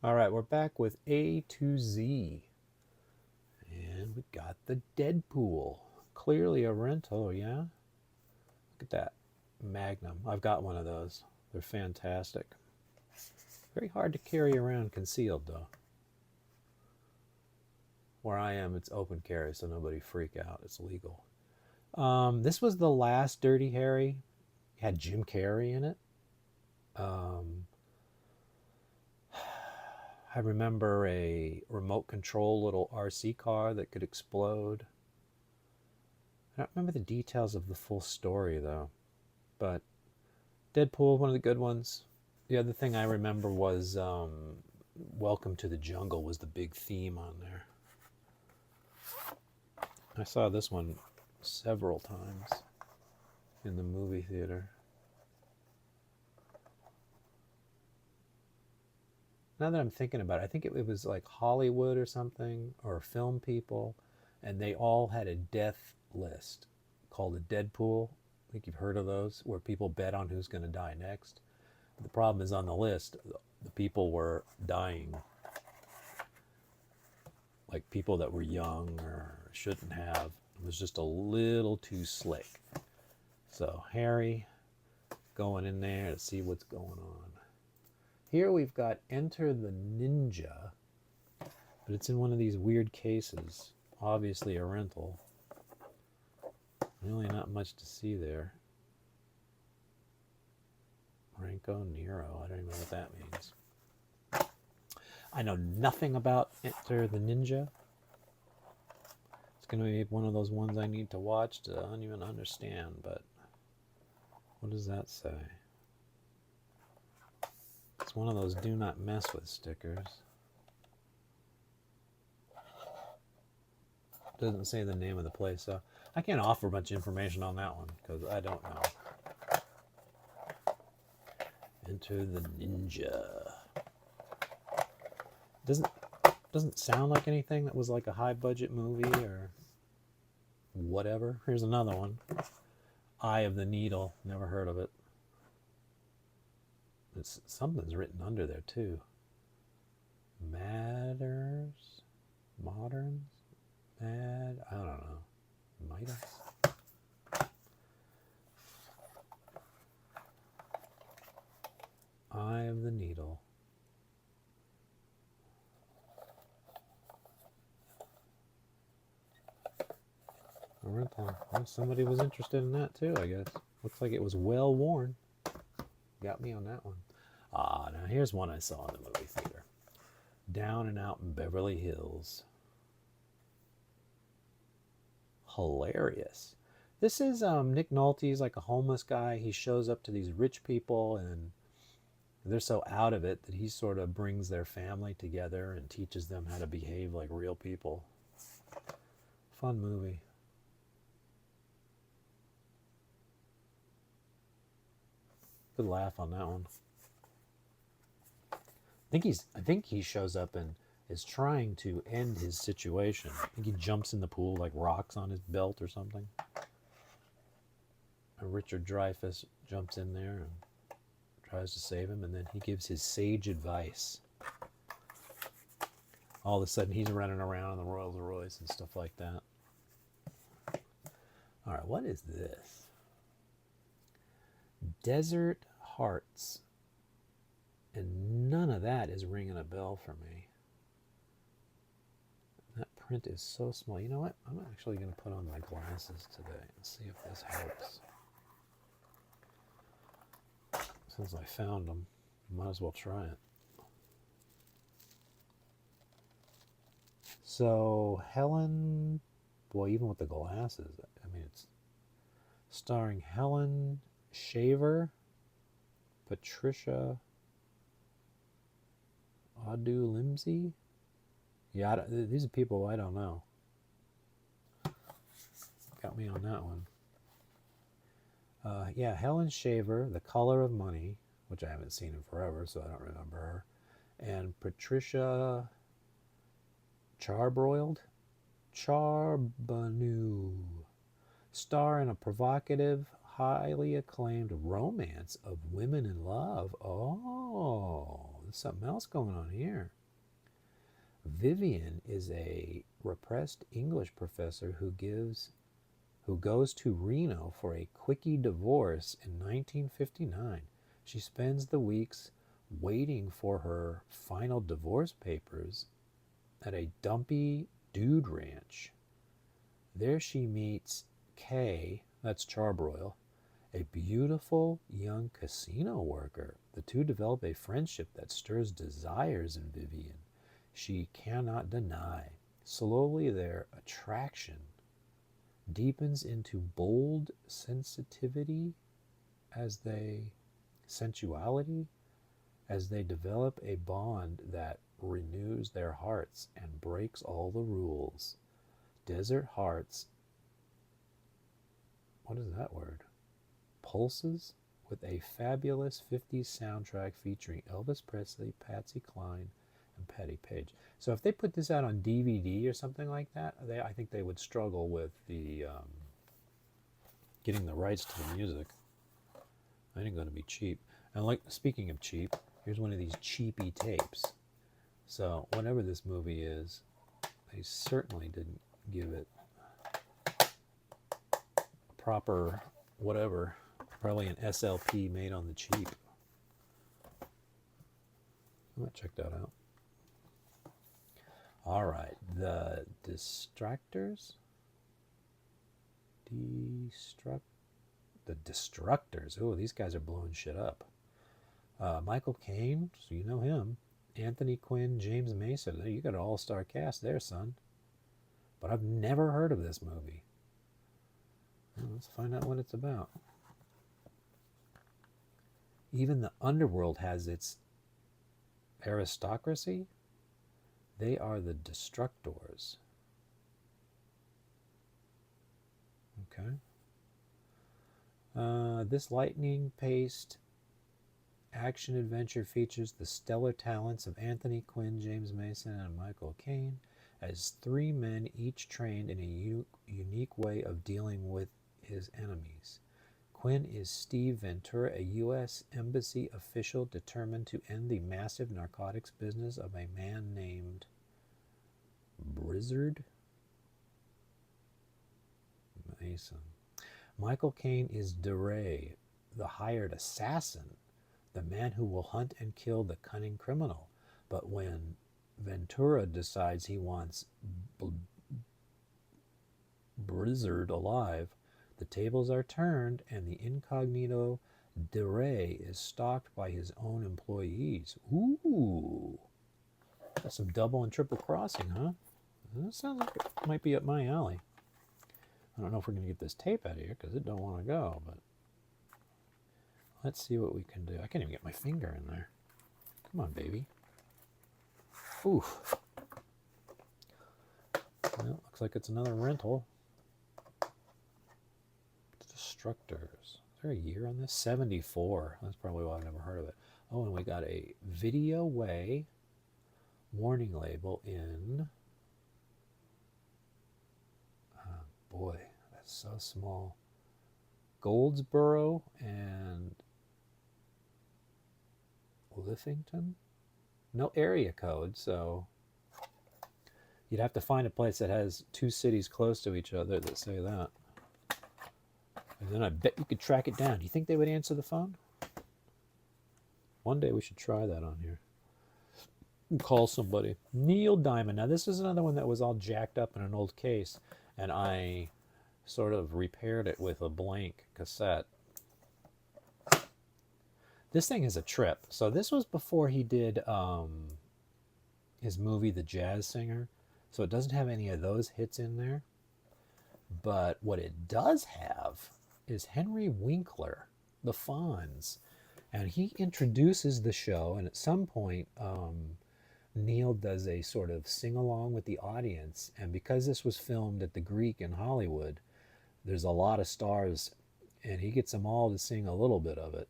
All right, we're back with A to Z. And we got the Deadpool. Clearly a rental, yeah? Look at that. Magnum. I've got one of those. They're fantastic. Very hard to carry around concealed, though. Where I am, it's open carry, so nobody freak out. It's legal. This was the last Dirty Harry. It had Jim Carrey in it. Um, I remember a remote control little RC car that could explode. I don't remember the details of the full story though. But Deadpool, one of the good ones. The other thing I remember was Welcome to the Jungle was the big theme on there. I saw this one several times in the movie theater. Now that I'm thinking about it, I think it was like Hollywood or something, or film people, and they all had a death list called a Deadpool. I think you've heard of those, where people bet on who's going to die next. But the problem is on the list, the people were dying. Like people that were young or shouldn't have. It was just a little too slick. So Harry going in there to see what's going on. Here we've got Enter the Ninja, but it's in one of these weird cases. Obviously a rental. Really not much to see there. Ranko Nero, I don't even know what that means. I know nothing about Enter the Ninja. It's going to be one of those ones I need to watch to I don't even understand, but what does that say? It's one of those do not mess with stickers. Doesn't say the name of the place, so I can't offer much information on that one because I don't know. Enter the Ninja. Doesn't sound like anything that was like a high budget movie or whatever. Here's another one. Eye of the Needle. Never heard of it. Something's written under there too. Matters? Moderns? Mad? I don't know. Midas? Eye of the Needle. A rental. Well, somebody was interested in that too, I guess. Looks like it was well worn. Got me on that one. Now here's one I saw in the movie theater. Down and Out in Beverly Hills. Hilarious. This is Nick Nolte's like a homeless guy. He shows up to these rich people and they're so out of it that he sort of brings their family together and teaches them how to behave like real people. Fun movie. Good laugh on that one. I think he shows up and is trying to end his situation. I think he jumps in the pool like rocks on his belt or something. And Richard Dreyfuss jumps in there and tries to save him, and then he gives his sage advice. All of a sudden he's running around in the Rolls Royce and stuff like that. All right, what is this? Desert Hearts. And none of that is ringing a bell for me. That print is so small. You know what? I'm actually going to put on my glasses today and see if this helps. Since I found them, might as well try it. So, Helen, boy, even with the glasses, I mean, it's starring Helen Shaver, Patricia Adu Limsey. Yeah, these are people I don't know. Got me on that one. Yeah, Helen Shaver, The Color of Money, which I haven't seen in forever, so I don't remember her. And Patricia Charbroiled, Charbonneau, star in a provocative, highly acclaimed romance of women in love. Oh, there's something else going on here. Vivian is a repressed English professor who goes to Reno for a quickie divorce in 1959. She spends the weeks waiting for her final divorce papers at a dumpy dude ranch. There she meets Kay, that's Charbroil, a beautiful young casino worker. The two develop a friendship that stirs desires in Vivian she cannot deny. Slowly their attraction deepens into bold sensuality as they develop a bond that renews their hearts and breaks all the rules. Desert Hearts, what is that word? Pulses with a fabulous 50s soundtrack featuring Elvis Presley, Patsy Cline, and Patti Page. So if they put this out on DVD or something like that, I think they would struggle with the getting the rights to the music. It ain't going to be cheap. And like, speaking of cheap, here's one of these cheapy tapes. So whatever this movie is, they certainly didn't give it a proper whatever. Probably an SLP made on the cheap. I might check that out. All right, the Destructors. The Destructors. Oh, these guys are blowing shit up. Michael Caine, so you know him. Anthony Quinn, James Mason. You got an all-star cast there, son. But I've never heard of this movie. Well, let's find out what it's about. Even the underworld has its aristocracy. They are the Destructors. Okay. This lightning-paced action-adventure features the stellar talents of Anthony Quinn, James Mason, and Michael Caine as three men each trained in a unique way of dealing with his enemies. Quinn is Steve Ventura, a U.S. Embassy official determined to end the massive narcotics business of a man named Blizzard Mason. Michael Caine is DeRay, the hired assassin, the man who will hunt and kill the cunning criminal. But when Ventura decides he wants Blizzard alive, the tables are turned and the incognito DeRay is stalked by his own employees. Ooh, that's some double and triple crossing, huh? That sounds like it might be up my alley. I don't know if we're going to get this tape out of here because it don't want to go, but let's see what we can do. I can't even get my finger in there. Come on, baby. Ooh. Well, looks like it's another rental. Destructors. Is there a year on this? 74. That's probably why I've never heard of it. Oh, and we got a video way warning label in... boy, that's so small. Goldsboro and Liffington? No area code, so you'd have to find a place that has two cities close to each other that say that. And then I bet you could track it down. Do you think they would answer the phone? One day we should try that on here. Call somebody. Neil Diamond. Now this is another one that was all jacked up in an old case, and I sort of repaired it with a blank cassette. This thing is a trip. So this was before he did his movie The Jazz Singer. So it doesn't have any of those hits in there. But what it does have is Henry Winkler, the Fonz. And he introduces the show, and at some point Neil does a sort of sing-along with the audience. And because this was filmed at the Greek in Hollywood, there's a lot of stars, and he gets them all to sing a little bit of it.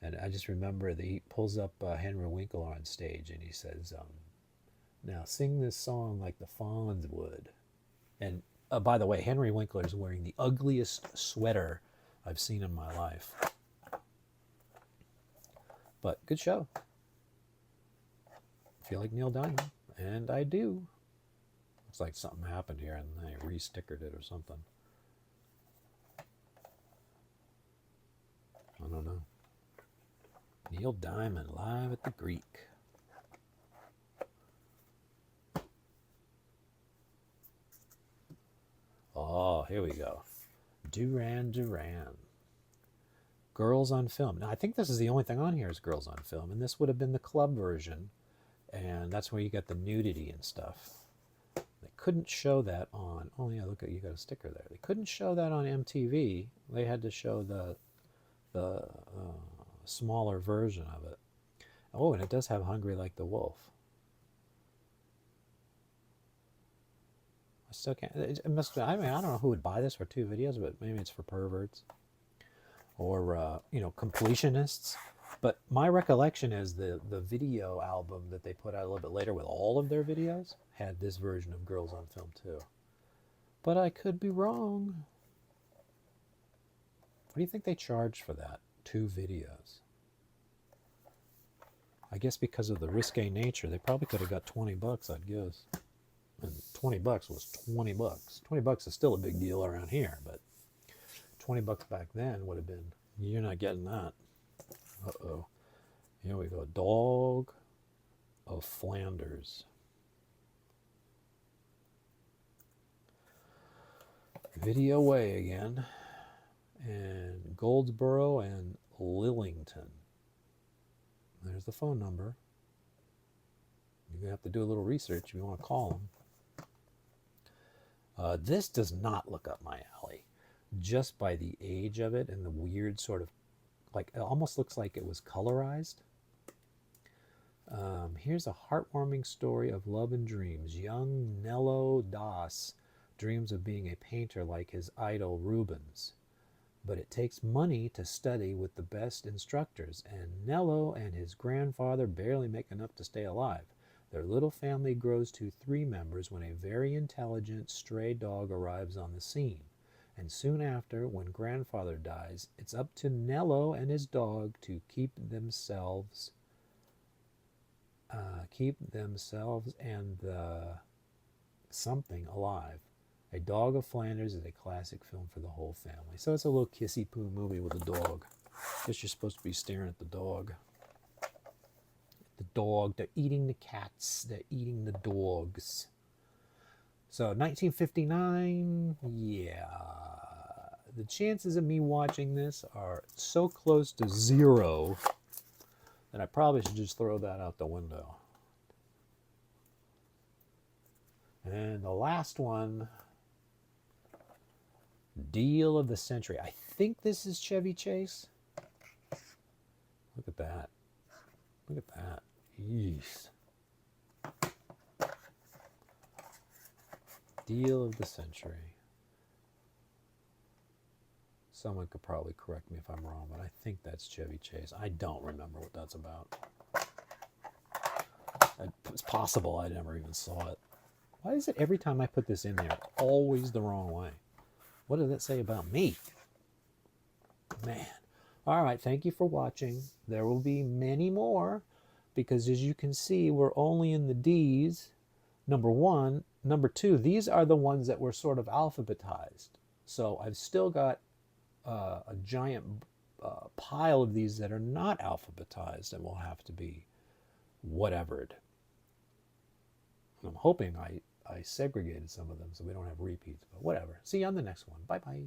And I just remember that he pulls up Henry Winkler on stage, and he says, now sing this song like the Fonz would. And by the way, Henry Winkler is wearing the ugliest sweater I've seen in my life. But good show. feel like Neil Diamond, and I do. Looks like something happened here and they re-stickered it or something. I don't know. Neil Diamond live at the Greek. Oh, here we go. Duran Duran. Girls on Film. Now, I think this is the only thing on here is Girls on Film, and this would have been the club version, and that's where you get the nudity and stuff. They couldn't show that on... Oh, yeah, look, you got a sticker there. They couldn't show that on MTV. They had to show the smaller version of it. Oh, and it does have Hungry Like the Wolf. I still can't... It must... I mean, I don't know who would buy this for 2 videos, but maybe it's for perverts. Or, you know, completionists. But my recollection is the video album that they put out a little bit later with all of their videos had this version of Girls on Film too. But I could be wrong. What do you think they charged for that? 2 videos. I guess because of the risque nature, they probably could have got 20 bucks, I'd guess. And 20 bucks was 20 bucks. 20 bucks is still a big deal around here, but 20 bucks back then would have been, you're not getting that. Uh-oh. Here we go. Dog of Flanders. Video Way again. And Goldsboro and Lillington. There's the phone number. You're going to have to do a little research if you want to call them. This does not look up my alley. Just by the age of it and the weird sort of, like, it almost looks like it was colorized. Here's a heartwarming story of love and dreams. Young Nello Das dreams of being a painter like his idol Rubens. But it takes money to study with the best instructors, and Nello and his grandfather barely make enough to stay alive. Their little family grows to 3 members when a very intelligent stray dog arrives on the scene. And soon after, when grandfather dies, it's up to Nello and his dog to keep themselves and something alive. A Dog of Flanders is a classic film for the whole family. So it's a little kissy-poo movie with a dog. Guess you're supposed to be staring at the dog. The dog, they're eating the cats, they're eating the dogs. So 1959, yeah. The chances of me watching this are so close to 0 that I probably should just throw that out the window. And the last one, Deal of the Century. I think this is Chevy Chase. Look at that. Look at that. Yeesh. Deal of the Century. Someone could probably correct me if I'm wrong, but I think that's Chevy Chase. I don't remember what that's about. It's possible I never even saw it. Why is it every time I put this in there, always the wrong way? What does that say about me? Man. All right, thank you for watching. There will be many more because, as you can see, we're only in the D's. Number 1. Number 2, these are the ones that were sort of alphabetized. So I've still got a giant pile of these that are not alphabetized and will have to be whatevered. I'm hoping I segregated some of them so we don't have repeats, but whatever. See you on the next one. Bye-bye.